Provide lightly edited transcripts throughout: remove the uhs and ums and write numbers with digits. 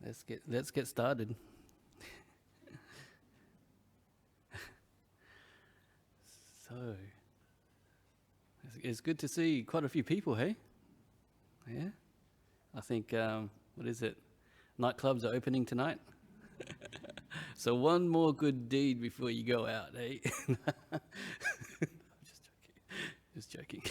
let's get started. So it's good to see quite a few people, hey? Yeah. I think what is it? Nightclubs are opening tonight. So one more good deed before you go out, hey? Just joking.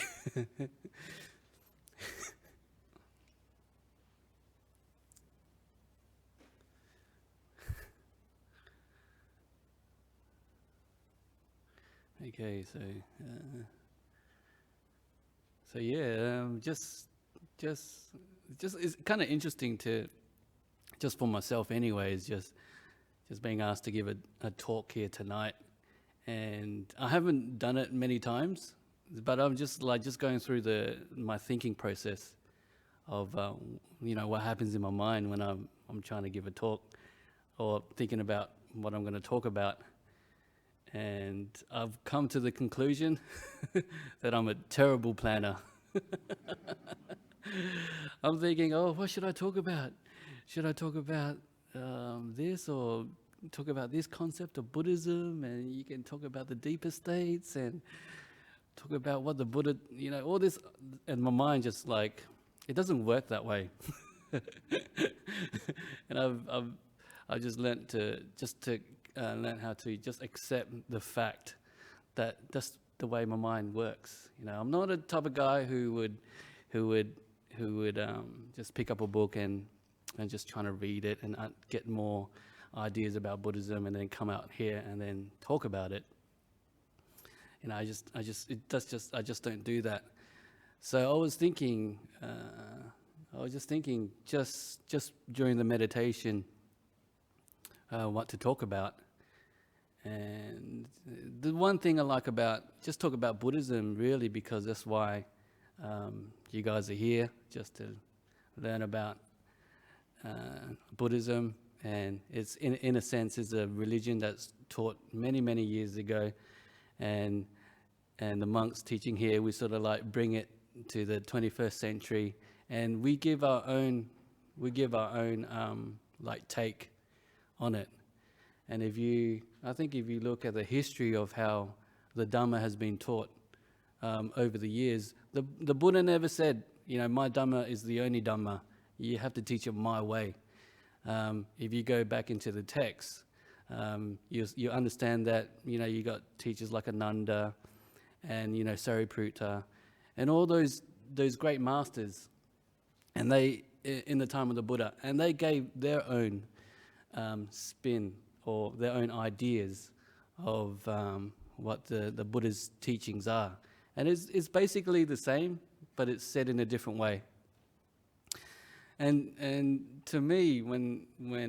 Okay, so yeah, just it's kind of interesting to, just for myself anyways, just being asked to give a talk here tonight. And I haven't done it many times, but I'm just going through my thinking process of what happens in my mind when I'm trying to give a talk or thinking about what I'm going to talk about. And I've come to the conclusion that I'm a terrible planner. I'm thinking, oh, what should I talk about? Should I talk about this, or talk about this concept of Buddhism? And you can talk about the deeper states and talk about what the Buddha, all this. And my mind just it doesn't work that way. And I've just learnt to learn how to just accept the fact that that's the way my mind works. I'm not a type of guy who would just pick up a book and just trying to read it and get more ideas about Buddhism and then come out here and then talk about it. I just don't do that. So I was thinking, just during the meditation, what to talk about. And the one thing I like about, just talk about Buddhism really, because that's why you guys are here, just to learn about Buddhism. And it's in a sense is a religion that's taught many years ago, and the monks teaching here, we sort of bring it to the 21st century, and we give our own take on it. And I think if you look at the history of how the Dhamma has been taught over the years, the Buddha never said, my Dhamma is the only Dhamma. You have to teach it my way. If you go back into the text, you understand that you got teachers like Ananda and Sariputta and all those great masters, and they in the time of the Buddha, and they gave their own spin or their own ideas of what the Buddha's teachings are, and it's basically the same, but it's said in a different way. And to me, when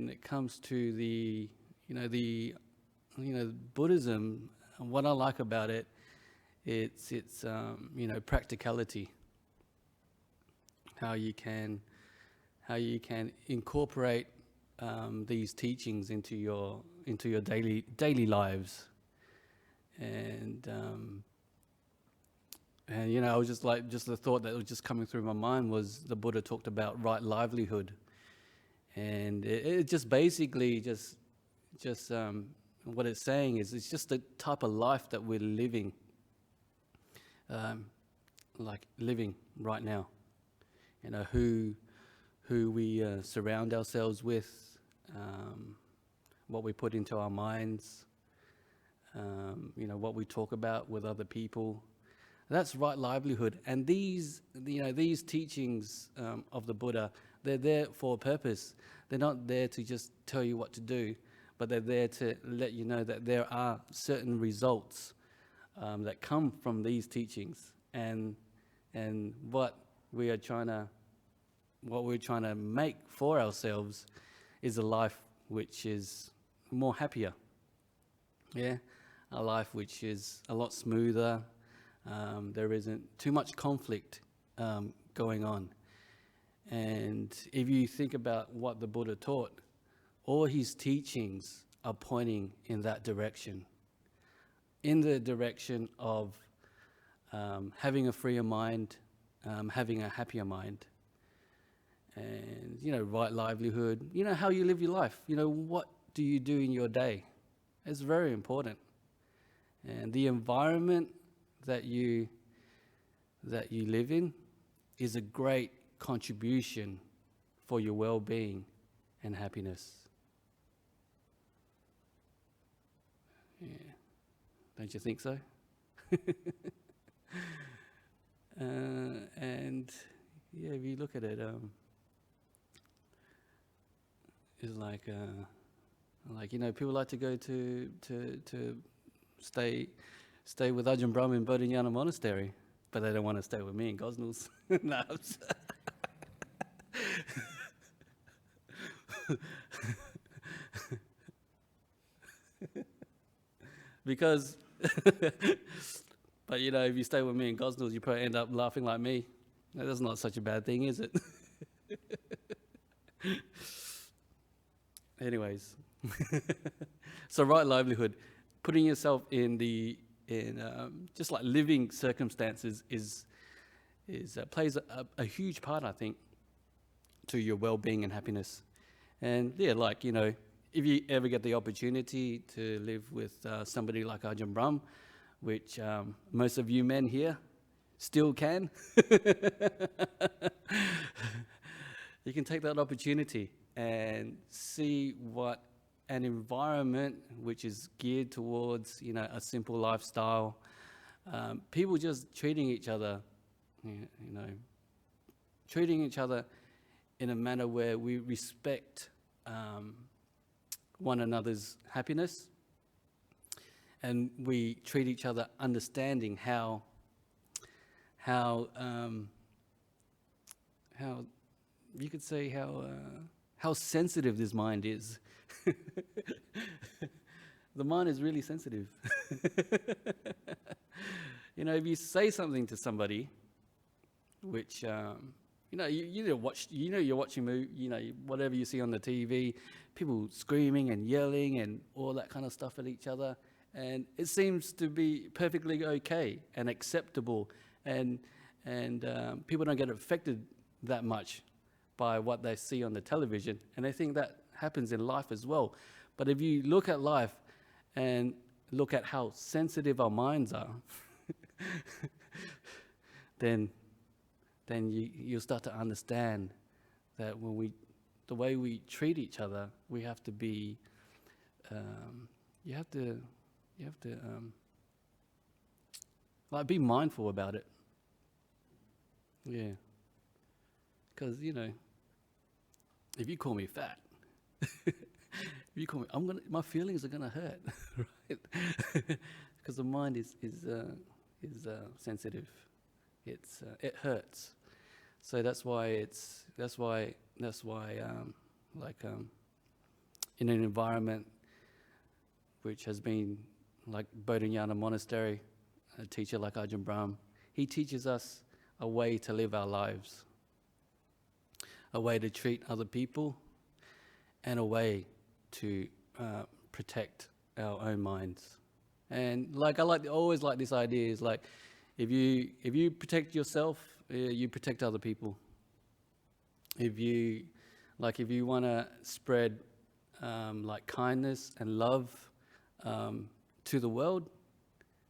it comes to the Buddhism, what I like about it, it's practicality. How you can incorporate these teachings into your daily lives, and I was just the thought that was just coming through my mind was the Buddha talked about right livelihood, and it just basically just what it's saying is it's just the type of life that we're living, living right now. Who we surround ourselves with, what we put into our minds, what we talk about with other people. That's right livelihood. And these teachings of the Buddha, they're there for a purpose. They're not there to just tell you what to do, but they're there to let you know that there are certain results that come from these teachings, and what we're trying to make for ourselves is a life which is more happier. Yeah, a life which is a lot smoother. There isn't too much conflict going on. And if you think about what the Buddha taught, all his teachings are pointing in that direction, in the direction of having a freer mind, having a happier mind. and, right livelihood, how you live your life, what do you do in your day? It's very important. And the environment that you live in is a great contribution for your well-being and happiness. Yeah. Don't you think so? And yeah, if you look at it, it's like people like to go to stay with Ajahn Brahm in Bodhinyana Monastery, but they don't want to stay with me in Gosnells. No. Because, but if you stay with me in Gosnells, you probably end up laughing like me. Now, that's not such a bad thing, is it? Anyways, so right livelihood, putting yourself in just like living circumstances plays a huge part, I think, to your well-being and happiness. And yeah, if you ever get the opportunity to live with somebody like Ajahn Brahm, which most of you men here still can, you can take that opportunity and see what an environment which is geared towards, a simple lifestyle, people just treating each other, treating each other in a manner where we respect one another's happiness, and we treat each other understanding how you could say how sensitive this mind is. The mind is really sensitive. If you say something to somebody, which you're watching movie, whatever you see on the TV, people screaming and yelling and all that kind of stuff at each other, and it seems to be perfectly okay and acceptable, and people don't get affected that much by what they see on the television, and I think that happens in life as well. But if you look at life and look at how sensitive our minds are, then you'll start to understand that the way we treat each other, we have to be, you have to be mindful about it. Yeah. Because, if you call me fat, if you call me, my feelings are gonna hurt, right? Because the mind is sensitive. It hurts. So that's why in an environment which has been like Bodhinyana Monastery, a teacher like Ajahn Brahm, he teaches us a way to live our lives, a way to treat other people, and a way to protect our own minds. And I always like this idea is like, if you protect yourself, you protect other people. If you want to spread kindness and love to the world,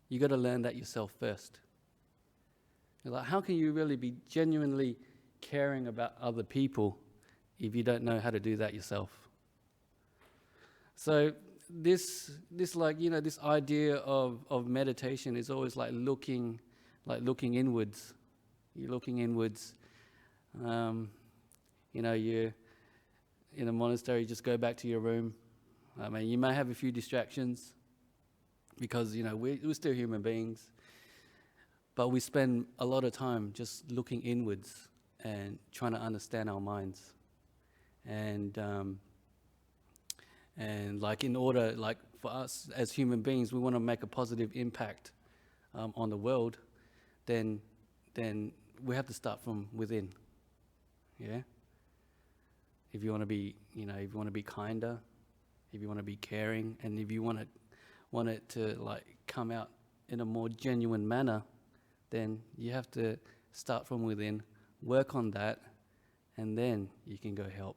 you got to learn that yourself first. How can you really be genuinely caring about other people if you don't know how to do that yourself? So this idea of meditation is always looking inwards. You're looking inwards. You're in a monastery, just go back to your room. I mean, you may have a few distractions because, we're still human beings. But we spend a lot of time just looking inwards and trying to understand our minds. And in order, for us as human beings, we want to make a positive impact on the world, then we have to start from within. Yeah? If you want to be, kinder, if you want to be caring, and if you want it to come out in a more genuine manner, then you have to start from within, work on that, and then you can go help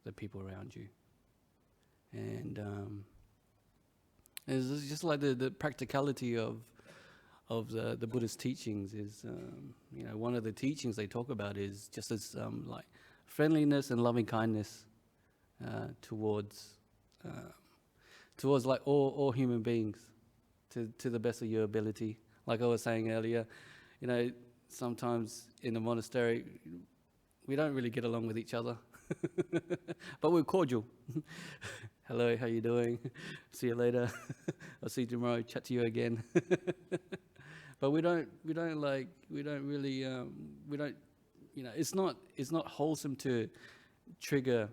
the people around you. And it's just like the practicality of the Buddhist teachings is, one of the teachings they talk about is just as like friendliness and loving kindness towards like all human beings, to the best of your ability. Like I was saying earlier, sometimes in the monastery we don't really get along with each other, but we're cordial. Hello, how you doing? See you later. I'll see you tomorrow. Chat to you again. But we don't really, it's not wholesome to trigger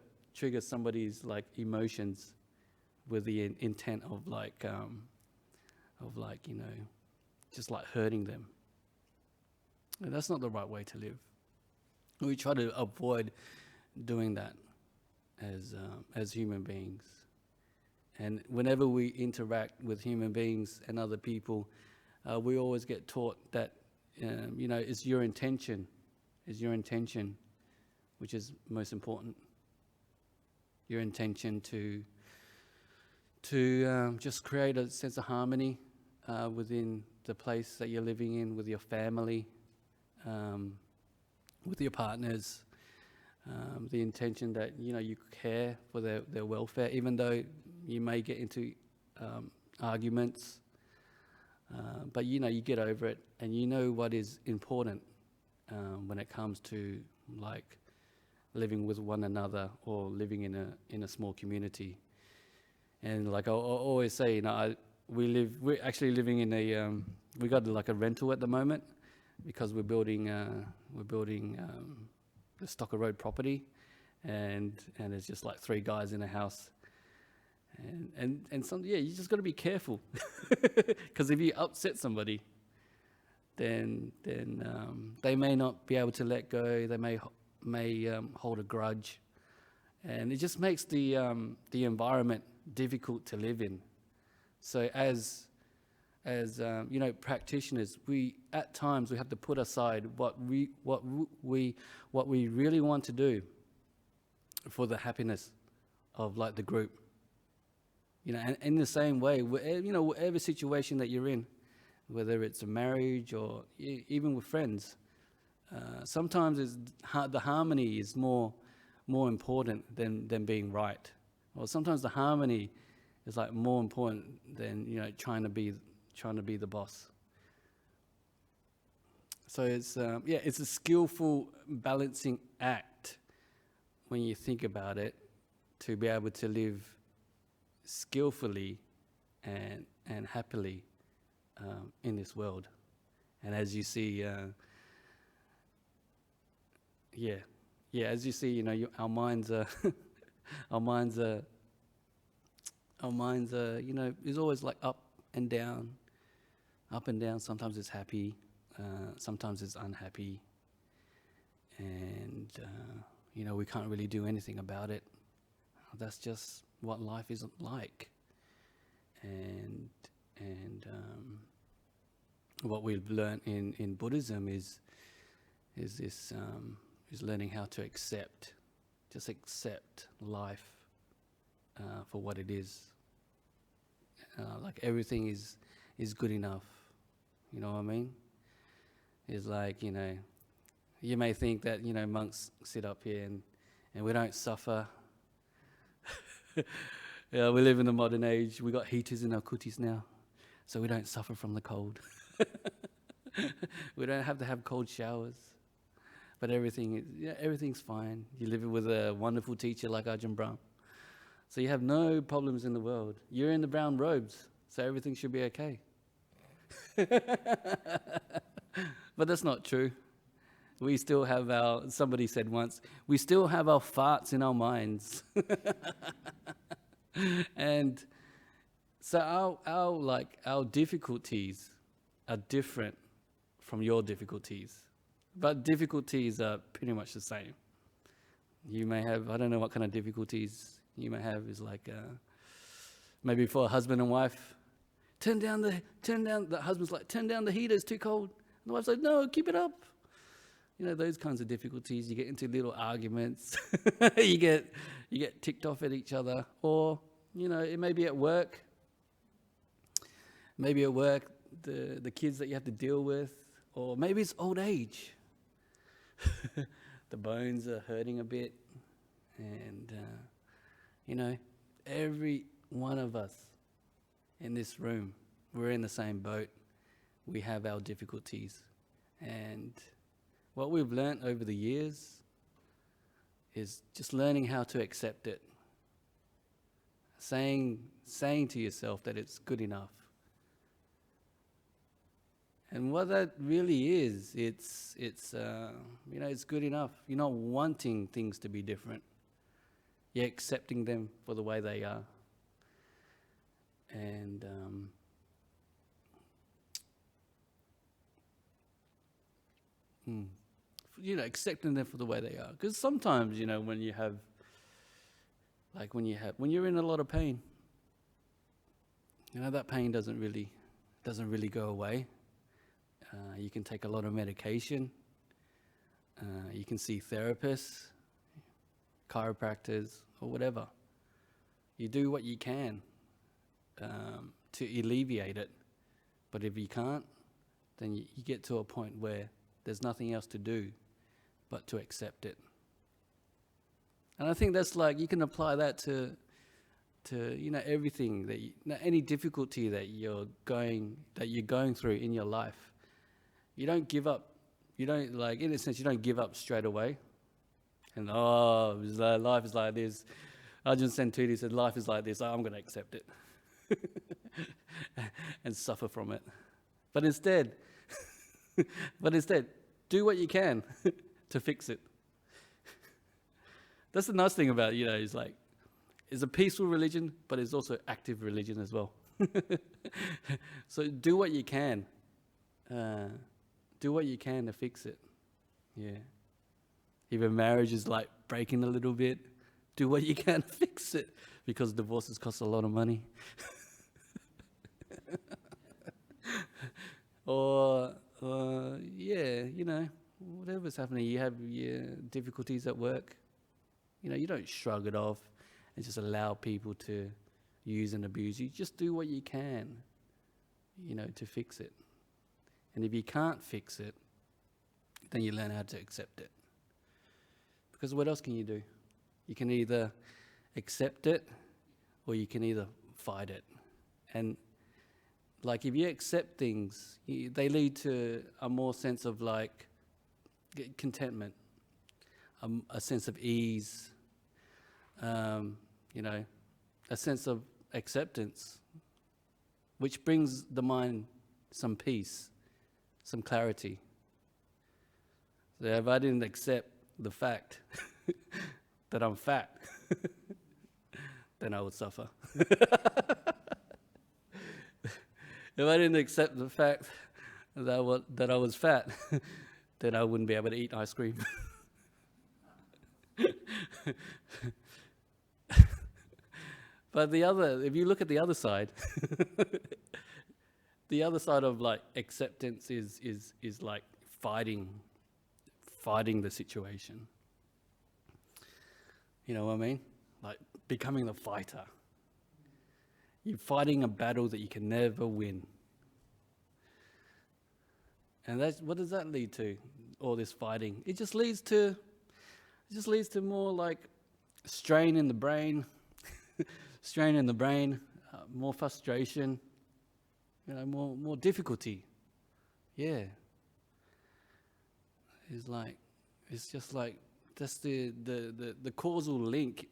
somebody's like emotions with the intent of just like hurting them. And that's not the right way to live. We try to avoid doing that as human beings. And whenever we interact with human beings and other people, we always get taught that, it's your intention, which is most important. Your intention to just create a sense of harmony within the place that you're living in, with your family, with your partners. The intention that you care for their welfare, even though you may get into arguments, but you get over it, and you know what is important when it comes to like living with one another or living in a small community. And like I always say, we're actually living in we got like a rental at the moment because we're building the Stocker Road property, and it's just like 3 guys in a house, and some, you just got to be careful, because if you upset somebody, then they may not be able to let go. They may hold a grudge, and it just makes the environment difficult to live in. So as practitioners, we at times we have to put aside what we really want to do for the happiness of like the group. And in the same way, whatever situation that you're in, whether it's a marriage or even with friends, sometimes the harmony is more important than being right, or sometimes the harmony is like more important than trying to be the boss. So it's a skillful balancing act when you think about it, to be able to live skillfully and happily in this world. And as you see, as you see, our minds are is always like up and down. Sometimes it's happy, sometimes it's unhappy, and we can't really do anything about it. That's just what life is like. And what we've learned in Buddhism is learning how to accept life for what it is. Like everything is good enough. You know what I mean? It's like, you may think that, monks sit up here and we don't suffer. We live in the modern age. We got heaters in our kutis now, so we don't suffer from the cold. We don't have to have cold showers. But everything's fine. You live with a wonderful teacher like Ajahn Brahm. So you have no problems in the world. You're in the brown robes, so everything should be okay. But that's not true. We still have somebody said once, we still have our farts in our minds. And so our difficulties are different from your difficulties. But difficulties are pretty much the same. You may have, I don't know what kind of difficulties you may have, is like maybe for a husband and wife, the husband's like, turn down the heater, it's too cold. And the wife's like, no, keep it up. those kinds of difficulties. You get into little arguments. you get ticked off at each other, or it may be at work. Maybe at work, the kids that you have to deal with, or maybe it's old age. The bones are hurting a bit, and every one of us in this room, we're in the same boat. We have our difficulties, and what we've learnt over the years is just learning how to accept it. Saying to yourself that it's good enough. And what that really is, it's good enough. You're not wanting things to be different. You're accepting them for the way they are. And accepting them for the way they are. Because sometimes, when you're in a lot of pain, that pain doesn't really go away. You can take a lot of medication. You can see therapists, chiropractors, or whatever. You do what you can to alleviate it. But if you can't, then you get to a point where there's nothing else to do but to accept it. And I think that's you can apply that to everything any difficulty that you're going through in your life. You don't give up. You don't in a sense, you don't give up straight away. And life is like this. Ajahn Santutthi said, life is like this. I'm going to accept it and suffer from it. But instead, do what you can to fix it. That's the nice thing about it's a peaceful religion, but it's also active religion as well. So do what you can. Do what you can to fix it. Yeah. If a marriage is breaking a little bit, do what you can to fix it, because divorces cost a lot of money. Or whatever's happening, you have difficulties at work. You don't shrug it off and just allow people to use and abuse you. Just do what you can, to fix it. And if you can't fix it, then you learn how to accept it. Because what else can you do? You can either accept it, or you can either fight it. And if you accept things, they lead to a more sense of contentment, a sense of ease, a sense of acceptance, which brings the mind some peace, some clarity. So if I didn't accept the fact that I'm fat, then I would suffer. If I didn't accept the fact that I was fat, then I wouldn't be able to eat ice cream. But if you look at the other side, the other side of acceptance is fighting the situation. You know what I mean? Becoming the fighter. You're fighting a battle that you can never win. And what does that lead to? All this fighting. It just leads to more strain in the brain, more frustration, more difficulty. Yeah. It's just that's the causal link.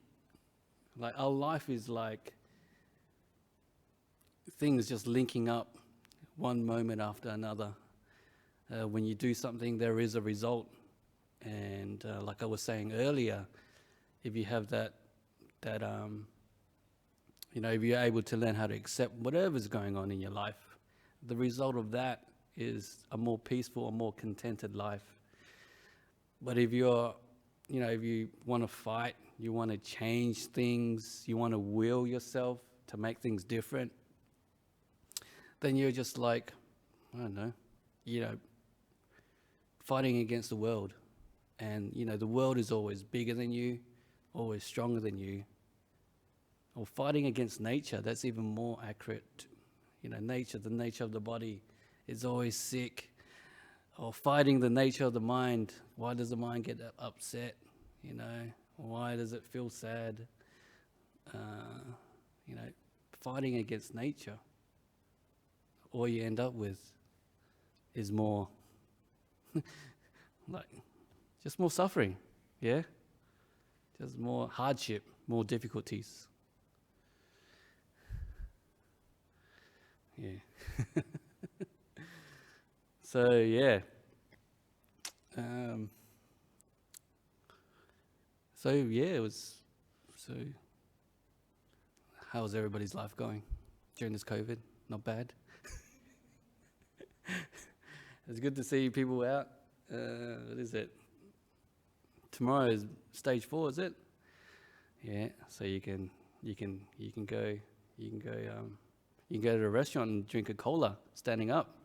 Our life is things just linking up one moment after another. When you do something, there is a result. And like I was saying earlier, if you have if you're able to learn how to accept whatever's going on in your life, the result of that is a more peaceful, a more contented life. But if if you want to fight, you want to change things, you want to will yourself to make things different, then you're just fighting against the world. and the world is always bigger than you, always stronger than you. Or fighting against nature, that's even more accurate. Nature, the nature of the body is always sick. Or fighting the nature of the mind. Why does the mind get upset? Why does it feel sad? Fighting against nature. All you end up with is more, just more suffering, yeah? Just more hardship, more difficulties. Yeah. So, yeah. It was, how was everybody's life going during this COVID? Not bad. It's good to see people out. What is it? Tomorrow is stage 4, is it? Yeah. So you can go to a restaurant and drink a cola standing up.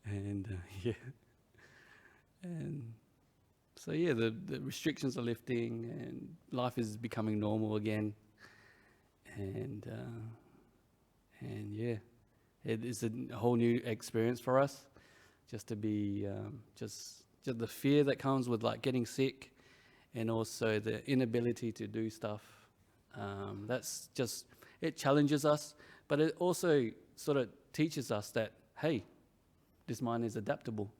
And the restrictions are lifting and life is becoming normal again. And it is a whole new experience for us, just to be just the fear that comes with getting sick, and also the inability to do stuff. That's just, it challenges us, but it also sort of teaches us that, hey, this mind is adaptable.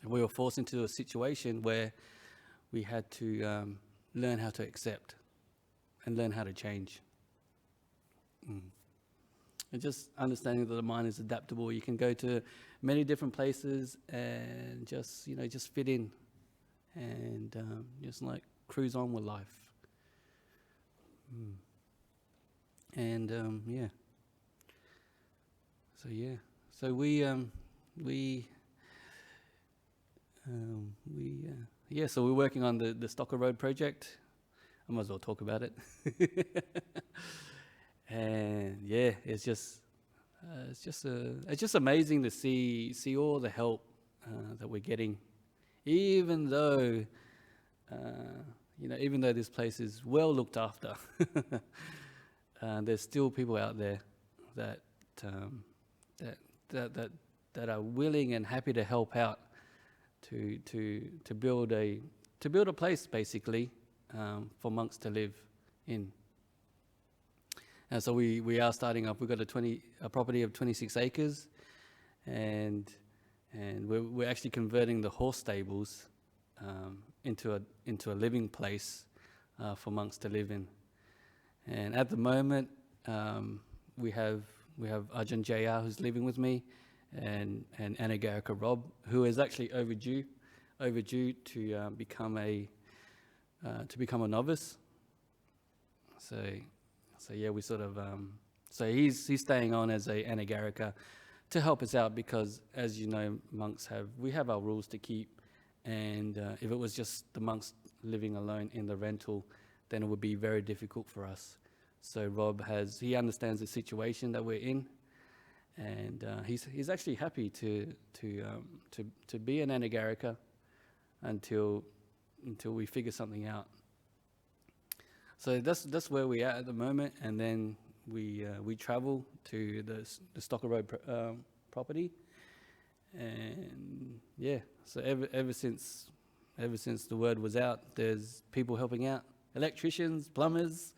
And we were forced into a situation where we had to learn how to accept and learn how to change. And just understanding that the mind is adaptable. You can go to many different places and just fit in and just cruise on with life. So we're working on the Stocker Road project. I might as well talk about it. And it's just amazing to see all the help that we're getting, even though this place is well looked after. There's still people out there that are willing and happy to help out to build a place, basically, for monks to live in. And so we are starting up. We've got a property of 26 acres, and we're actually converting the horse stables into a living place for monks to live in. And at the moment, we have Ajahn JR who's living with me, and Anagarika Rob, who is actually overdue to become a novice. So we sort of so he's staying on as a Anagarika to help us out, because as you know, monks we have our rules to keep, and if it was just the monks living alone in the rental, then it would be very difficult for us. So Rob he understands the situation that we're in, and he's actually happy to be an Anagarika until we figure something out. So that's where we're at the moment, and then we travel to the Stocker Road property, and so ever since the word was out, there's people helping out, electricians, plumbers,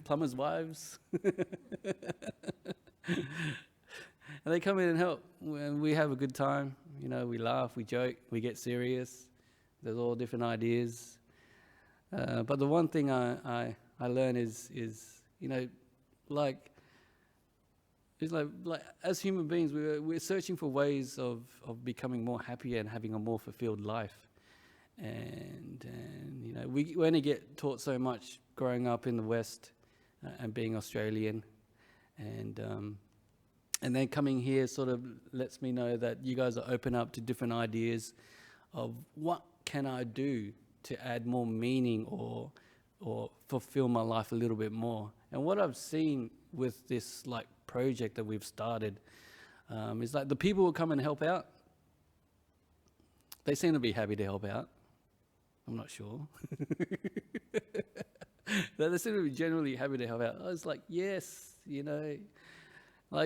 plumbers' wives, and they come in and help, and we have a good time. We laugh, we joke, we get serious. There's all different ideas. But the one thing I learn is as human beings, we're searching for ways of becoming more happier and having a more fulfilled life. And we only get taught so much growing up in the West and being Australian, and then coming here sort of lets me know that you guys are open up to different ideas of what can I do to add more meaning or fulfill my life a little bit more. And what I've seen with this project that we've started. It's like the people who come and help out, they seem to be happy to help out. I'm not sure. They seem to be generally happy to help out. I was like, yes, like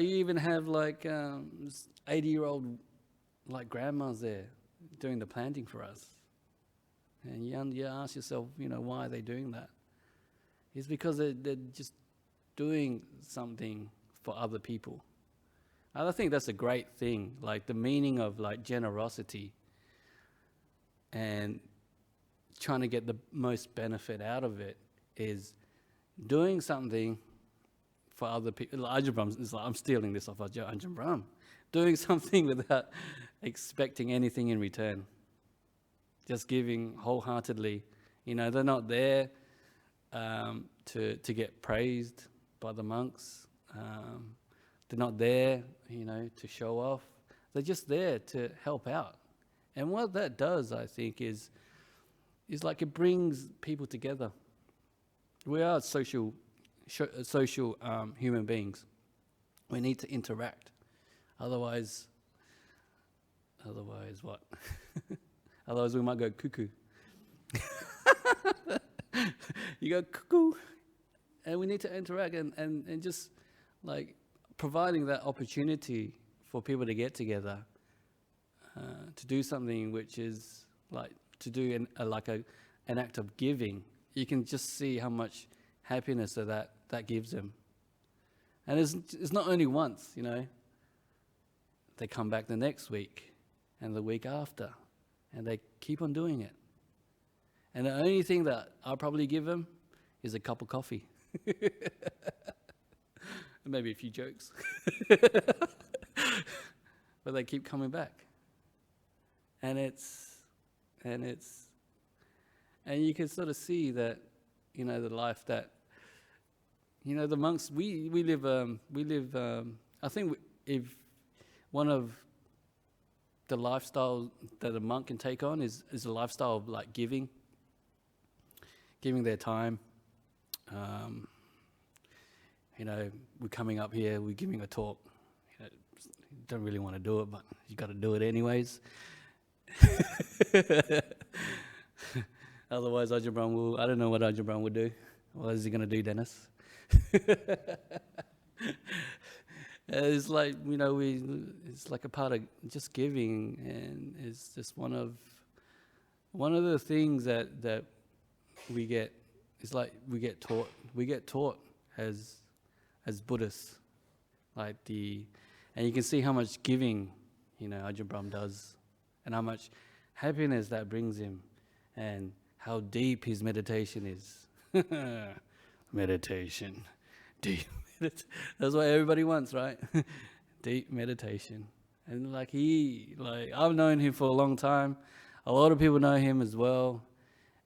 you even have like 80-year-old like grandmas there doing the planting for us. And you ask yourself, why are they doing that? It's because they're just doing something for other people. And I think that's a great thing, like the meaning of like generosity and trying to get the most benefit out of it is doing something for other people. Like Ajahn Brahm, it's like I'm stealing this off Ajahn Brahm. Doing something without expecting anything in return. Just giving wholeheartedly. They're not there to get praised by the monks. They're not there, to show off. They're just there to help out. And what that does, I think, is like it brings people together. We are social human beings. We need to interact. Otherwise what? Otherwise we might go cuckoo. You go cuckoo. And we need to interact and just like providing that opportunity for people to get together, to do something which is like to do an act of giving. You can just see how much happiness that gives them. And it's not only once, They come back the next week and the week after, and they keep on doing it. And the only thing that I'll probably give them is a cup of coffee. And maybe a few jokes. But they keep coming back. And you can sort of see that, the life that, the monks, we live, I think if one of the lifestyle that a monk can take on is a lifestyle of like giving their time. We're coming up here, we're giving a talk. Don't really want to do it, but you got to do it anyways. Otherwise, Ajahn Brahm I don't know what Ajahn Brahm would do. What is he going to do, Dennis? It's like, it's like a part of just giving, and it's just one of the things that we get. It's like we get taught as Buddhists, and you can see how much giving, Ajahn Brahm does, and how much happiness that brings him, and how deep his meditation is. Meditation, deep. That's what everybody wants, right? Deep meditation. And I've known him for a long time. A lot of people know him as well,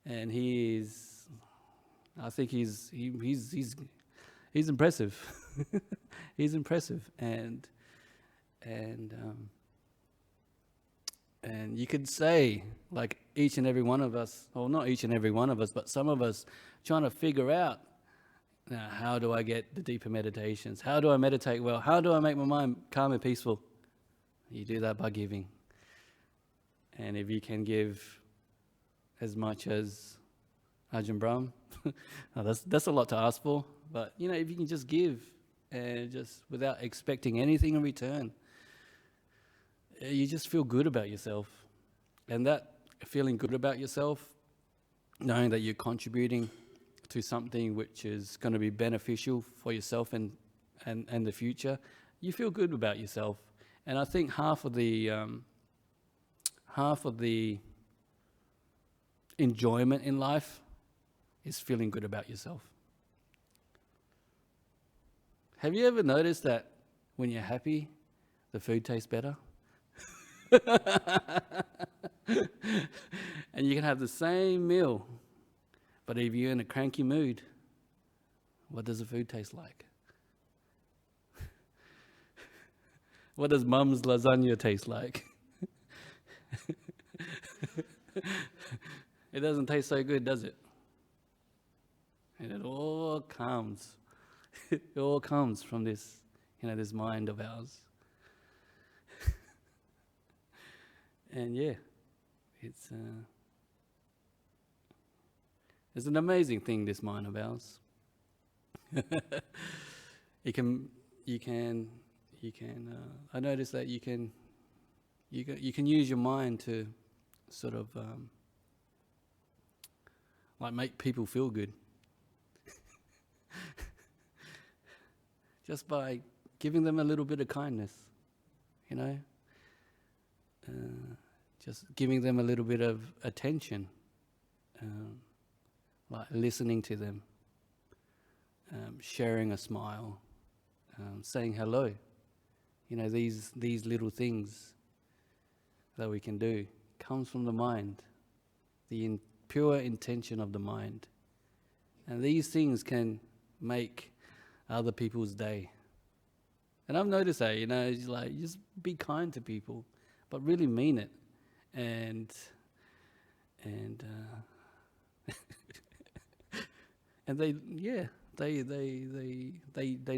and I think he's impressive. He's impressive, and you could say, like, each and every one of us, or not each and every one of us, but some of us trying to figure out, how do I get the deeper meditations? How do I meditate well? How do I make my mind calm and peaceful? You do that by giving. And if you can give as much as Ajahn Brahm, that's a lot to ask for. But, if you can just give, and just without expecting anything in return, you just feel good about yourself. And that feeling good about yourself, knowing that you're contributing to something which is going to be beneficial for yourself and the future, you feel good about yourself. And I think half of the enjoyment in life is feeling good about yourself. Have you ever noticed that when you're happy, the food tastes better? And you can have the same meal, but if you're in a cranky mood, what does the food taste like? What does mum's lasagna taste like? It doesn't taste so good, does it? And it all comes from this, this mind of ours. And yeah, it's an amazing thing, this mind of ours. you can. I noticed that you can use your mind to sort of like make people feel good, just by giving them a little bit of kindness, just giving them a little bit of attention, like listening to them, sharing a smile, saying hello. These little things that we can do comes from the mind, the pure intention of the mind. And these things can make other people's day. And I've noticed that, it's like, just be kind to people, but really mean it. And and they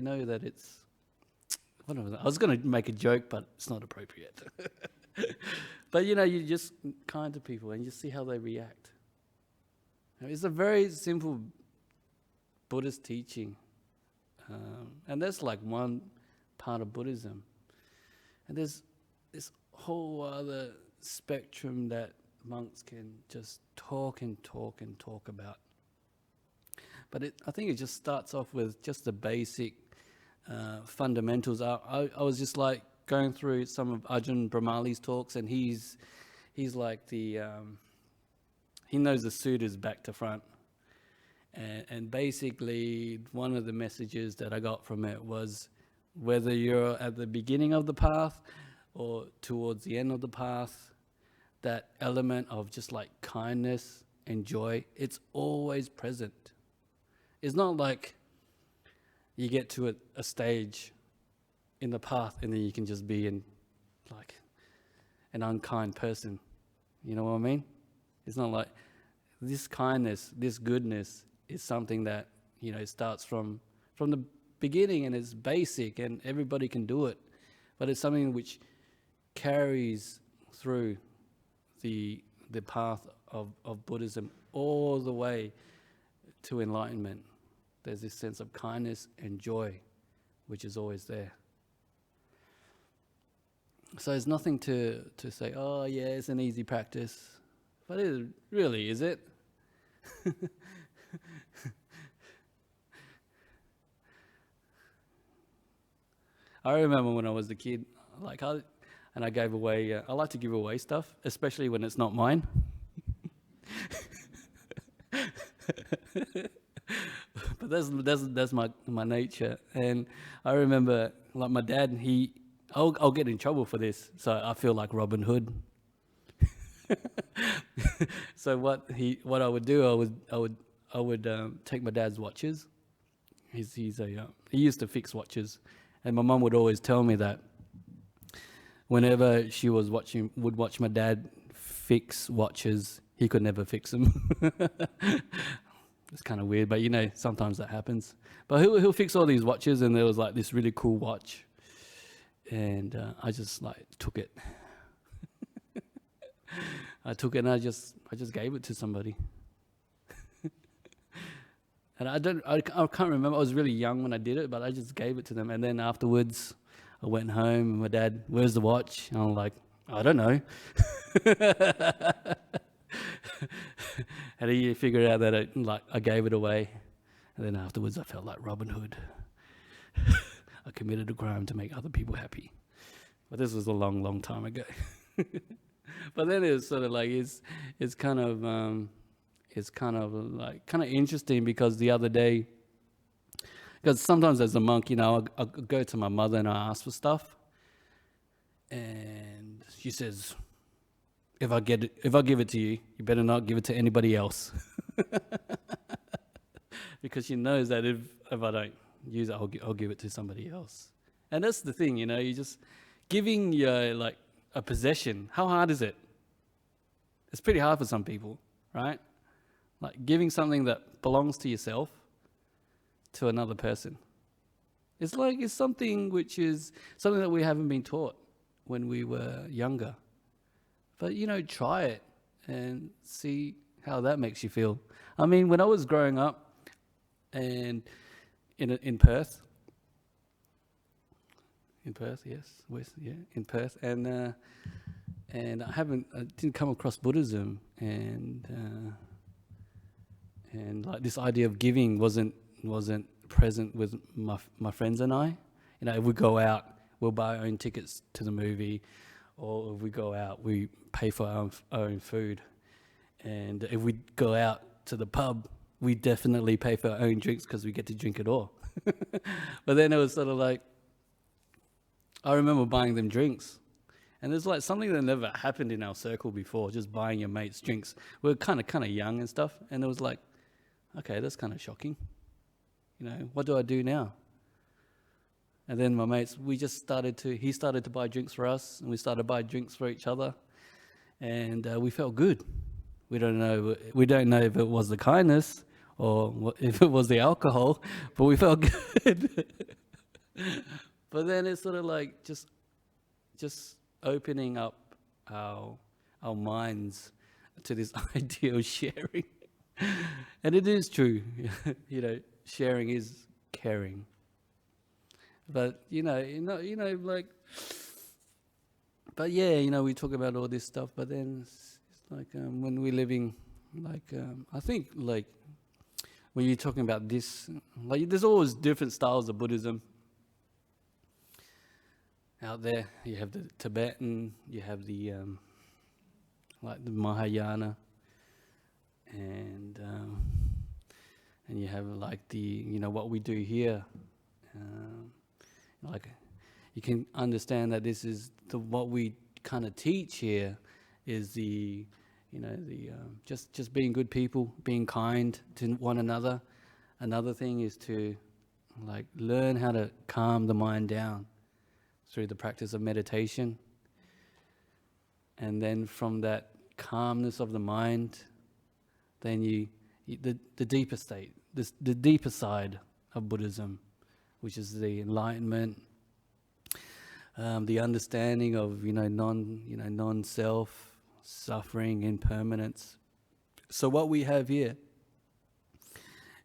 know that it's, whatever. I was going to make a joke, but it's not appropriate. But you're just kind to people and you see how they react. It's a very simple Buddhist teaching, and that's like one part of Buddhism. And there's this whole other spectrum that monks can just talk about. But I think it just starts off with just the basic fundamentals. I was just like going through some of Ajahn Brahmali's talks, and he's like he knows the suttas back to front. And basically one of the messages that I got from it was, whether you're at the beginning of the path or towards the end of the path, that element of just like kindness and joy, it's always present. It's not like you get to a stage in the path and then you can just be like an unkind person. You know what I mean? It's not like this kindness, this goodness is something that, it starts from the beginning, and it's basic and everybody can do it. But it's something which carries through the path of Buddhism all the way to enlightenment. There's this sense of kindness and joy which is always there. So there's nothing to say, oh yeah, it's an easy practice. But it really, is it? I remember when I was a kid, I gave away, I like to give away stuff, especially when it's not mine. But that's my nature. And I remember, like my dad, I'll get in trouble for this, so I feel like Robin Hood. So what I would do, I would take my dad's watches. He used to fix watches, and my mum would always tell me that whenever she would watch my dad fix watches, he could never fix them. It's kind of weird, but sometimes that happens. But he'll fix all these watches, and there was like this really cool watch, and I just like took it. I took it and I just gave it to somebody. And I can't remember. I was really young when I did it, but I just gave it to them. And then afterwards, I went home and my dad, where's the watch? And I'm like, I don't know. And he figured out that I gave it away. And then afterwards, I felt like Robin Hood. I committed a crime to make other people happy. But this was a long, long time ago. But then it's sort of like it's kind of interesting, because the other day, because sometimes as a monk, I'll go to my mother and I ask for stuff, and she says, if I give it to you, you better not give it to anybody else. Because she knows that if I don't use it, I'll give it to somebody else. And that's the thing, you just giving your a possession. How hard is it? It's pretty hard for some people, right? Like giving something that belongs to yourself to another person. It's something which is something that we haven't been taught when we were younger. But, try it and see how that makes you feel. I mean, when I was growing up and in Perth, yes, in Perth, and I didn't come across Buddhism, and like this idea of giving wasn't present with my friends and I. If we go out, we'll buy our own tickets to the movie, or if we go out, we pay for our own food. And if we go out to the pub, we definitely pay for our own drinks because we get to drink it all. But then it was sort of like, I remember buying them drinks. And there's like something that never happened in our circle before, just buying your mates drinks. We were kind of young and stuff. And it was like, okay, that's kind of shocking. What do I do now? And then my mates, he started to buy drinks for us, and we started to buy drinks for each other. And we felt good. We don't know if it was the kindness or if it was the alcohol, but we felt good. But then it's sort of like just opening up our minds to this idea of sharing. And it is true, sharing is caring. But but yeah, we talk about all this stuff, but then it's like when we're living, I think like when you're talking about this, like there's always different styles of Buddhism out there. You have the Tibetan, you have the like the Mahayana, and you have like the what we do here. Like you can understand that this is what we kind of teach here is the just being good people, being kind to one another. Another thing is to like learn how to calm the mind down through the practice of meditation. And then from that calmness of the mind, then the deeper state, the deeper side of Buddhism, which is the enlightenment, the understanding of non-self, suffering, impermanence. So what we have here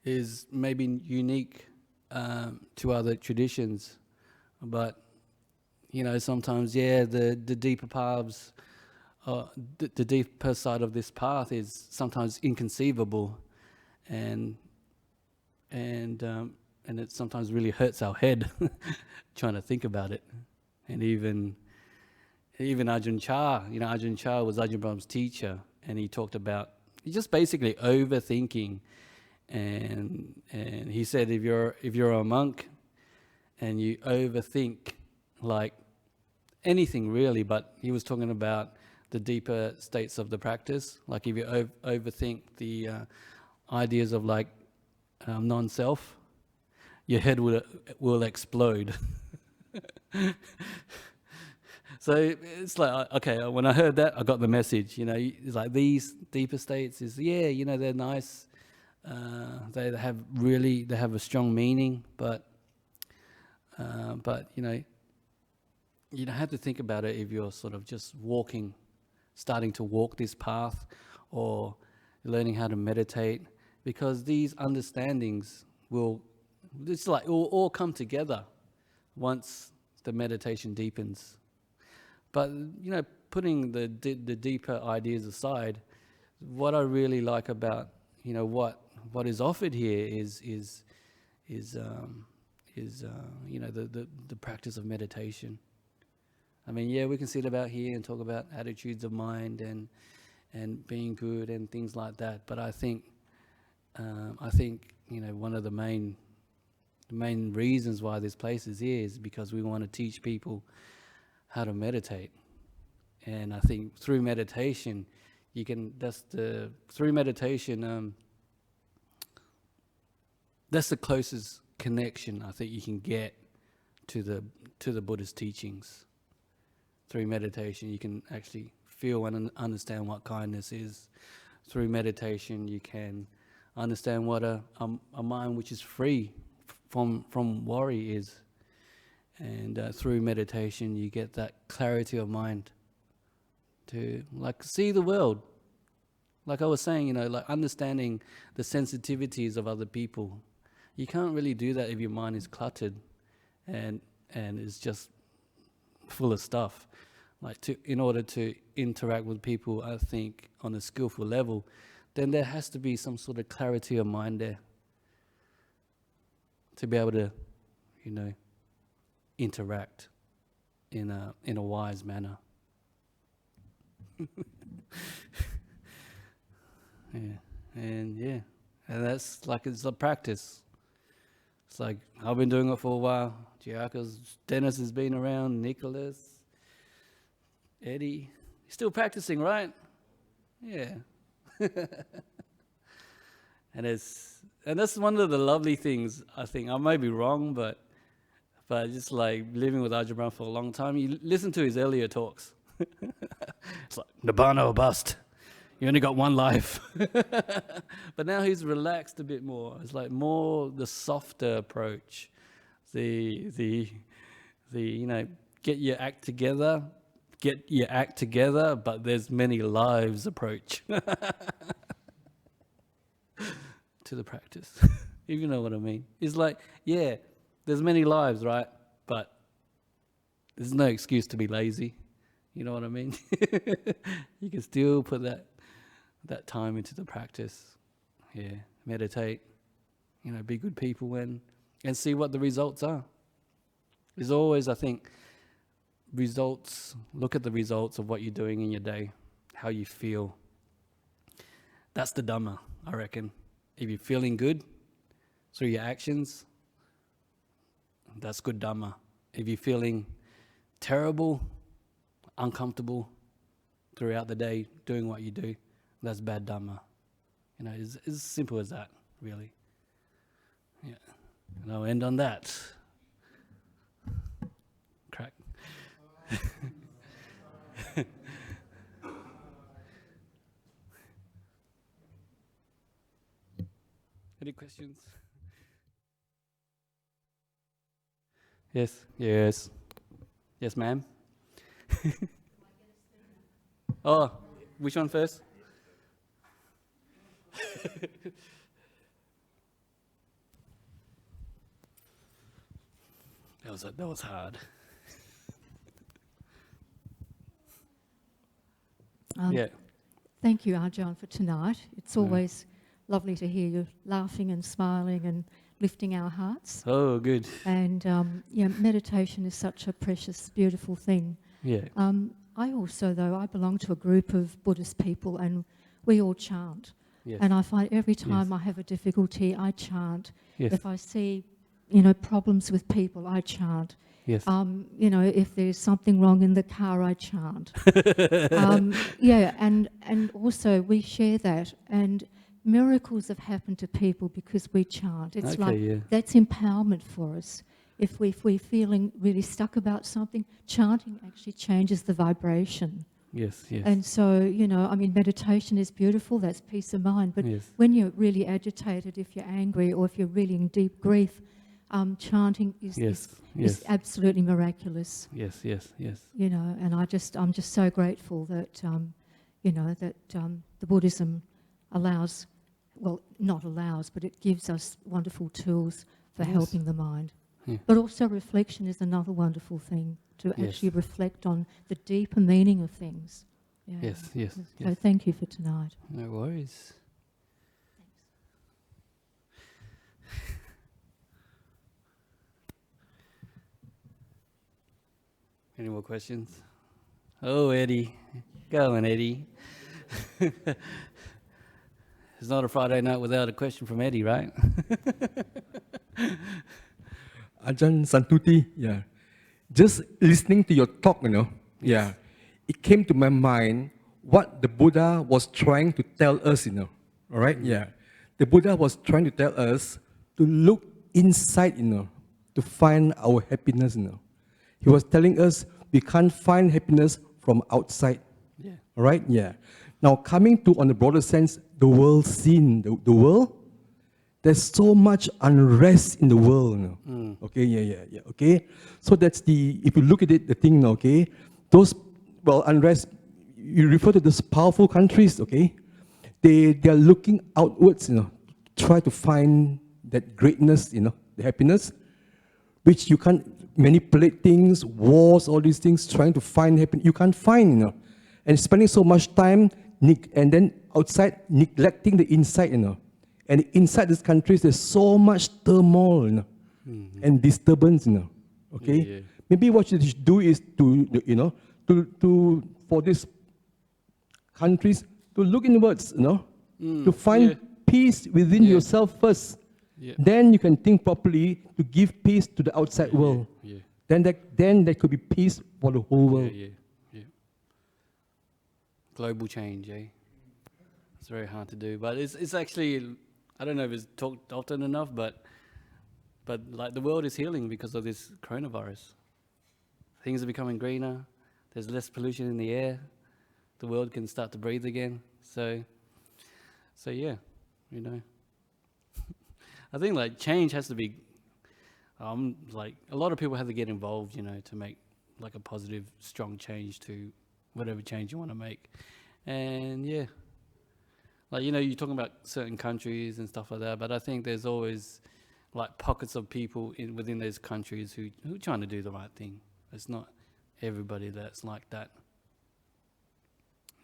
is maybe unique to other traditions, but sometimes the deeper paths, the deeper side of this path is sometimes inconceivable, and it sometimes really hurts our head trying to think about it. And even Ajahn Chah, Ajahn Chah was Ajahn Brahm's teacher, and he talked about just basically overthinking. And he said if you're a monk and you overthink like anything really, but he was talking about the deeper states of the practice. Like if you overthink the ideas of like non-self, your head will explode. So it's like, okay, when I heard that, I got the message. It's like these deeper states is they're nice. They have a strong meaning, but you don't have to think about it if you're sort of just starting to walk this path, or learning how to meditate, because these understandings will all come together once the meditation deepens. But putting the deeper ideas aside, what I really like about what is offered here is the practice of meditation. I mean, we can sit about here and talk about attitudes of mind and being good and things like that. But I think one of the main reasons why this place is here is because we want to teach people how to meditate. And I think through meditation, that's the closest connection I think you can get to the Buddhist teachings. Through meditation, you can actually feel and understand what kindness is. Through meditation, you can understand what a mind which is free from worry is. And through meditation, you get that clarity of mind to like see the world. Like I was saying, like understanding the sensitivities of other people. You can't really do that if your mind is cluttered and is just full of stuff. Like in order to interact with people, I think, on a skillful level, then there has to be some sort of clarity of mind there to be able to, interact in a wise manner. And that's like, it's a practice. It's like, I've been doing it for a while. Dennis has been around, Nicholas, Eddie. You're still practicing, right? Yeah. And that's one of the lovely things, I think. I may be wrong, but just like living with Ajahn for a long time, you listen to his earlier talks. It's like, Nibbana or bust. You only got one life. But now he's relaxed a bit more. It's like more the softer approach. The get your act together, but there's many lives approach to the practice. If you know what I mean. It's like, there's many lives, right? But there's no excuse to be lazy. You know what I mean? You can still put that time into the practice. Yeah, meditate. Be good people and see what the results are. There's always, I think, results. Look at the results of what you're doing in your day, how you feel. That's the Dhamma, I reckon. If you're feeling good through your actions, that's good Dhamma. If you're feeling terrible, uncomfortable throughout the day doing what you do, that's bad Dhamma. It's as simple as that, really. Yeah. And I'll end on that. Crack. Any questions? Yes, ma'am. Oh, which one first? That was hard. Thank you, Ajahn, for tonight. It's always lovely to hear you laughing and smiling and lifting our hearts. Oh, good. And meditation is such a precious, beautiful thing. Yeah. I also, though, I belong to a group of Buddhist people, and we all chant. Yes. And I find every time I have a difficulty, I chant. Yes. If I see, problems with people, I chant. Yes. If there's something wrong in the car, I chant. And also we share that, and miracles have happened to people because we chant. It's that's empowerment for us. If we're feeling really stuck about something, chanting actually changes the vibration. Yes. And so, meditation is beautiful, that's peace of mind. But when you're really agitated, if you're angry, or if you're really in deep grief, chanting is absolutely miraculous. Yes. And I'm just so grateful that, the Buddhism allows, well, not allows, but it gives us wonderful tools for helping the mind. Yeah. But also reflection is another wonderful thing, to actually reflect on the deeper meaning of things. Yeah. Yes. So thank you for tonight. No worries. Any more questions? Oh, Eddie. Go on, Eddie. It's not a Friday night without a question from Eddie, right? Ajahn Santutthi, just listening to your talk, it came to my mind what the Buddha was trying to tell us, all right? The Buddha was trying to tell us to look inside, to find our happiness, He was telling us we can't find happiness from outside, all right? Now, coming to, on the broader sense, the world scene, the world, there's so much unrest in the world. Okay, yeah. Okay, so that's if you look at it, the thing. Okay, those unrest. You refer to those powerful countries. Okay, they are looking outwards. Try to find that greatness. The happiness, which you can't manipulate things, wars, all these things, trying to find happiness. You can't find. And spending so much time, and then outside neglecting the inside. And inside these countries, there's so much turmoil, and disturbance, Okay, Yeah. maybe what you should do is for these countries to look inwards, to find peace within yourself first. Yeah. Then you can think properly to give peace to the outside world. Yeah. Then there could be peace for the whole world. Yeah. Global change, eh? It's very hard to do, but it's actually, I don't know if it's talked often enough, but like the world is healing because of this coronavirus. Things are becoming greener. There's less pollution in the air. The world can start to breathe again. So yeah, I think like change has to be, like a lot of people have to get involved, to make like a positive, strong change to whatever change you want to make. And yeah, like, you're talking about certain countries and stuff like that, but I think there's always like pockets of people within those countries who are trying to do the right thing. It's not everybody that's like that.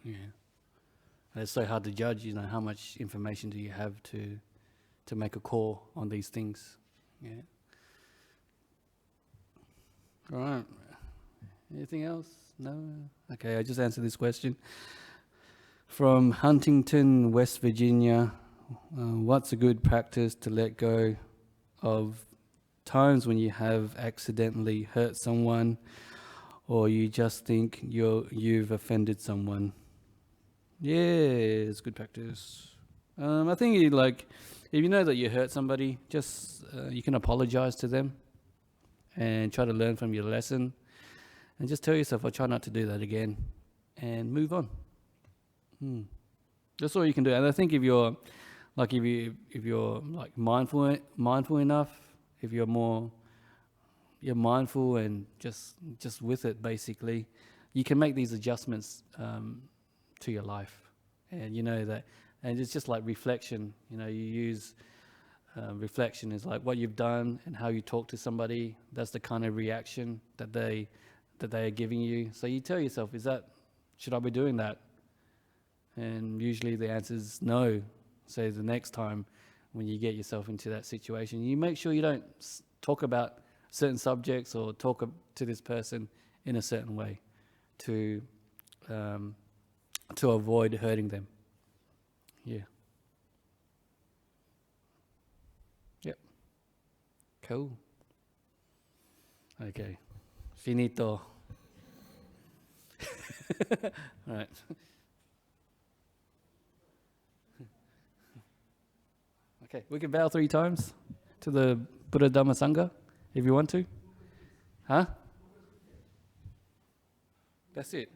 Yeah. And it's so hard to judge, how much information do you have to make a call on these things. Yeah. All right. Anything else? No? Okay, I just answered this question. From Huntington, West Virginia, what's a good practice to let go of times when you have accidentally hurt someone or you just think you've offended someone? Yeah, it's good practice. I think if you know that you hurt somebody, just you can apologize to them and try to learn from your lesson, and just tell yourself, I'll try not to do that again, and move on. That's all you can do. And I think if you're mindful enough, if you're mindful and just with it, basically, you can make these adjustments to your life. And and it's just like reflection. You use reflection is like what you've done and how you talk to somebody. That's the kind of reaction that they are giving you. So you tell yourself, should I be doing that? And usually the answer is no. So the next time when you get yourself into that situation, you make sure you don't talk about certain subjects or talk to this person in a certain way to avoid hurting them. Yeah. Yep. Cool. Okay. Finito. All right. Okay, we can bow 3 times to the Buddha Dhamma Sangha if you want to. Huh? That's it.